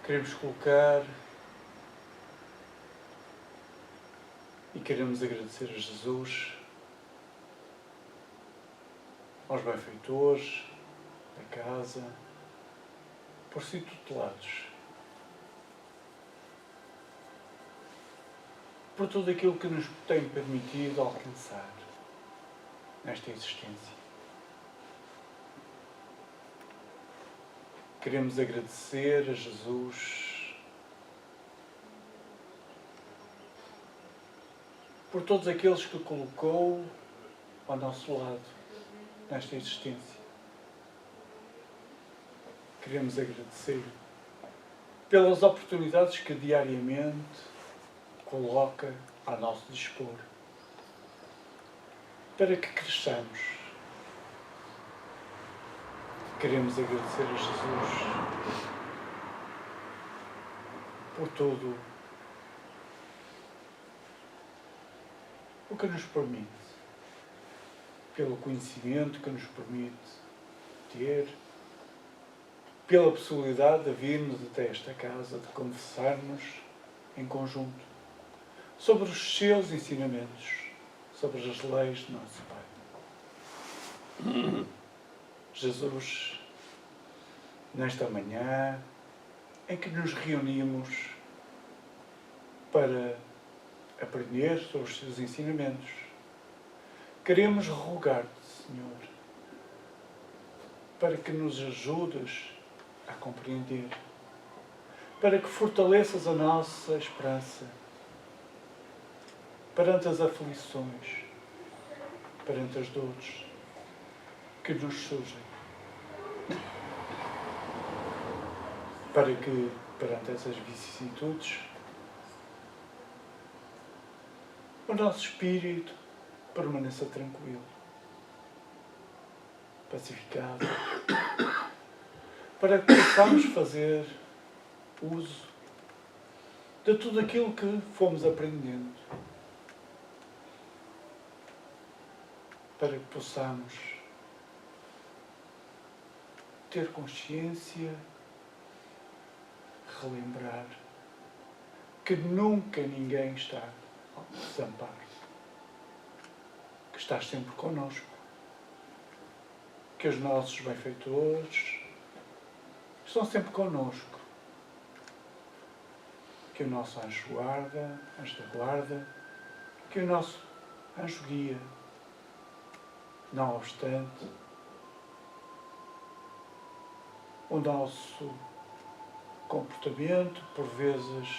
Speaker 1: queremos colocar e queremos agradecer a Jesus, aos benfeitores da casa, por si tutelados, por tudo aquilo que nos tem permitido alcançar nesta existência. Queremos agradecer a Jesus por todos aqueles que colocou ao nosso lado nesta existência. Queremos agradecer pelas oportunidades que diariamente coloca a nosso dispor, para que cresçamos. Queremos agradecer a Jesus por tudo o que nos permite, pelo conhecimento que nos permite ter, pela possibilidade de virmos até esta casa, de conversarmos em conjunto sobre os seus ensinamentos, sobre as leis de nosso Pai. Jesus, nesta manhã em que nos reunimos para aprender sobre os teus ensinamentos. Queremos rogar-te, Senhor, para que nos ajudes a compreender, para que fortaleças a nossa esperança perante as aflições, perante as dores que nos surgem, para que, perante essas vicissitudes, o nosso espírito permaneça tranquilo, pacificado, para que possamos fazer uso de tudo aquilo que fomos aprendendo, para que possamos ter consciência, relembrar que nunca ninguém está ao desamparo, que estás sempre connosco, que os nossos benfeitores estão sempre connosco, que o nosso anjo guarda, anjo da guarda, que o nosso anjo guia. Não obstante, o nosso comportamento, por vezes,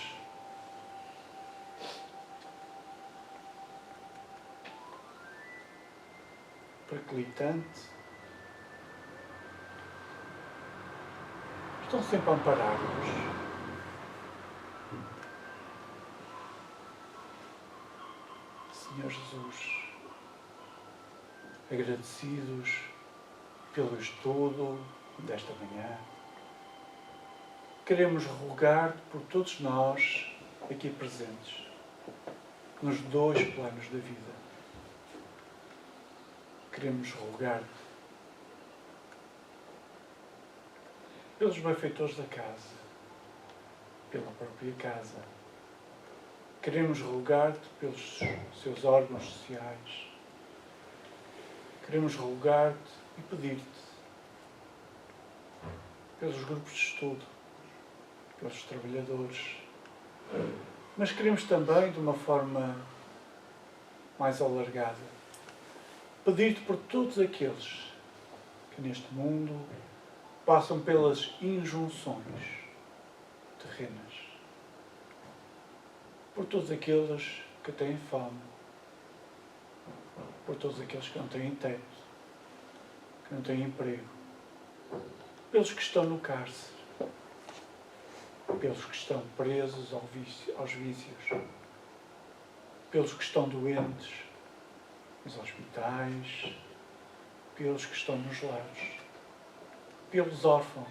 Speaker 1: periclitante, estão sempre a amparar-nos. Senhor Jesus, agradecidos pelo estudo desta manhã, queremos rogar por todos nós aqui presentes, nos dois planos da vida. Queremos rogar pelos benfeitores da casa, pela própria casa. Queremos rogar-te pelos seus órgãos sociais. Queremos rogar-te e pedir-te pelos grupos de estudo, pelos trabalhadores. Mas queremos também, de uma forma mais alargada, pedir-te por todos aqueles que neste mundo passam pelas injunções terrenas, por todos aqueles que têm fome, por todos aqueles que não têm teto, que não têm emprego, pelos que estão no cárcere, pelos que estão presos aos vícios, pelos que estão doentes nos hospitais, pelos que estão nos lares, pelos órfãos.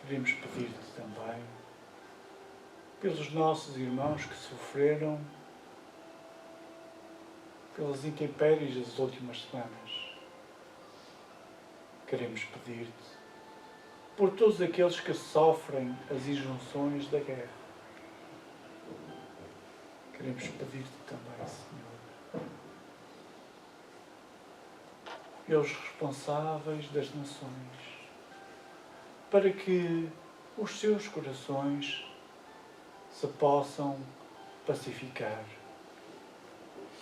Speaker 1: Queremos pedir-te também pelos nossos irmãos que sofreram pelas intempéries das últimas semanas. Queremos pedir-te por todos aqueles que sofrem as injunções da guerra. Queremos pedir-te também, Senhor, pelos responsáveis das nações, para que os seus corações se possam pacificar,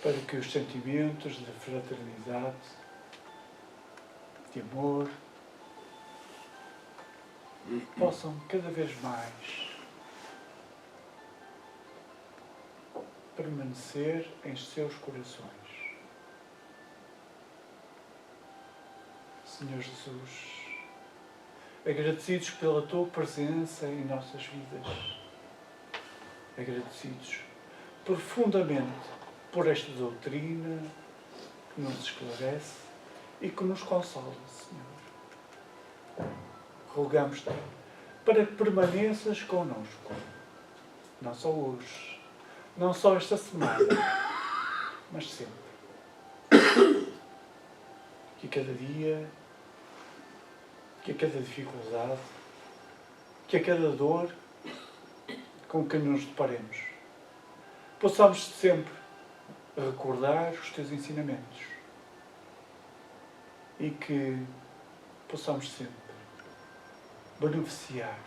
Speaker 1: para que os sentimentos de fraternidade, de amor, possam cada vez mais permanecer em seus corações. Senhor Jesus, agradecidos pela tua presença em nossas vidas, agradecidos profundamente por esta doutrina que nos esclarece e que nos consola, Senhor. Rogamos-te para que permaneças connosco, não só hoje, não só esta semana, mas sempre. Que a cada dia, que a cada dificuldade, que a cada dor com que nos deparemos, possamos sempre recordar os teus ensinamentos e que possamos sempre beneficiar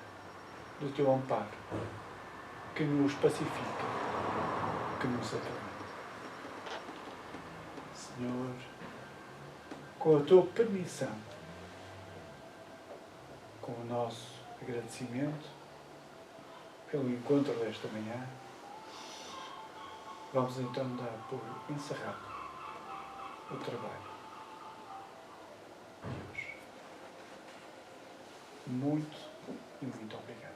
Speaker 1: do teu amparo
Speaker 2: que nos pacifica, que nos acalma. Senhor, com a tua permissão, com o nosso agradecimento pelo encontro desta manhã, vamos então dar por encerrado o trabalho de hoje. Muito e muito obrigado.